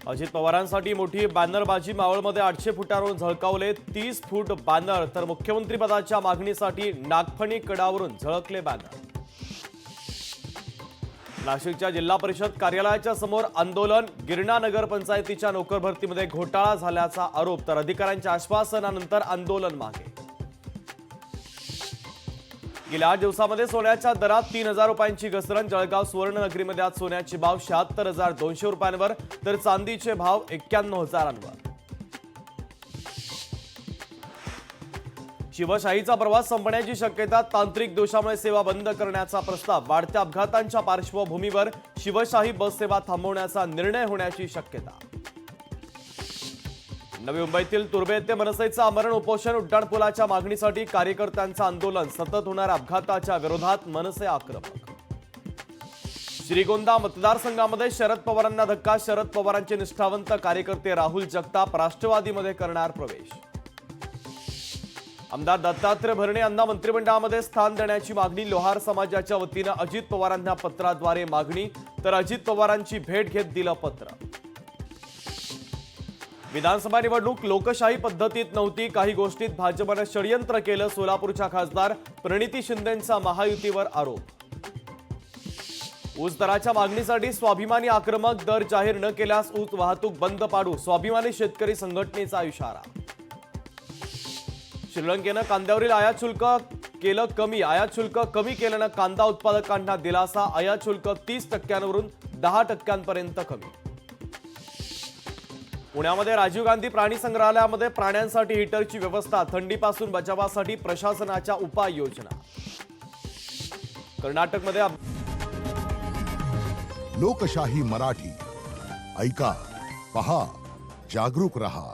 अजित पवारांसाठी मोठी बॅनरबाजी मावळमध्ये 800 फुटावरून झळकावले 30 फूट बॅनर, तर मुख्यमंत्री पदाच्या मागणीसाठी नागफणी कडावरून झळकले बॅनर। नाशिकच्या जिल्हा परिषद कार्यालयाच्या समोर आंदोलन, गिरणा नगर पंचायतीच्या नोकर भरतीमध्ये घोटाळा झाल्याचा आरोप, तर अधिकाऱ्यांच्या आश्वासनानंतर आंदोलन मागे। गेल्या 8 दिवसांमध्ये सोन्याच्या दरात 3000 रुपयांची घसरण, जळगाव सुवर्णनगरीमध्ये आज सोन्याचे भाव 76,200 रुपयांवर, तर चांदीचे भाव 91,000वर। शिवशाहीचा प्रवास संपण्याची शक्यता, तांत्रिक दोषामुळे सेवा बंद करण्याचा प्रस्ताव, वाढत्या अपघातांच्या पार्श्वभूमीवर शिवशाही बस सेवा थांबवण्याचा निर्णय होण्याची शक्यता। नवी मुंबईतील तुर्भे येथे मनसेचं आमरण उपोषण, उड्डाणपुलाच्या मागणीसाठी कार्यकर्त्यांचं आंदोलन, सतत होणाऱ्या अपघाताच्या विरोधात मनसे आक्रमक। श्रीगोंदा मतदारसंघामध्ये शरद पवारांना धक्का, शरद पवारांचे निष्ठावंत कार्यकर्ते राहुल जगताप राष्ट्रवादीमध्ये करणार प्रवेश। आमदार दत्तात्रय भरणे यांना मंत्रिमंडळामध्ये स्थान देण्याची मागणी, लोहार समाजाच्या वतीनं अजित पवारांना पत्राद्वारे मागणी, तर अजित पवारांची भेट घेत दिलं पत्र। विधानसभा निवडणूक लोकशाही पद्धतीत नव्हती, काही गोष्टीत भाजपने षडयंत्र केलं, सोलापूरच्या खासदार प्रणिती शिंदेंचा महायुतीवर आरोप। ऊस दराच्या मागणीसाठी स्वाभिमानी आक्रमक, दर जाहीर न केल्यास ऊस वाहतूक बंद पाडू, स्वाभिमानी शेतकरी संघटनेचा इशारा। श्रीलंकेनं कांद्यावरील आयात शुल्क केलं कमी, आयात शुल्क कमी केल्यानं कांदा उत्पादकांना दिलासा, आयात शुल्क 30%वरून 10%पर्यंत कमी। पुण्यामध्ये राजीव गांधी प्राणी संग्रहालयामध्ये प्राण्यांसाठी हीटरची व्यवस्था, थंडीपासून बचावासाठी प्रशासनाच्या उपाययोजना। कर्नाटकमध्ये लोकशाही मराठी ऐका, पहा, जागरूक रहा।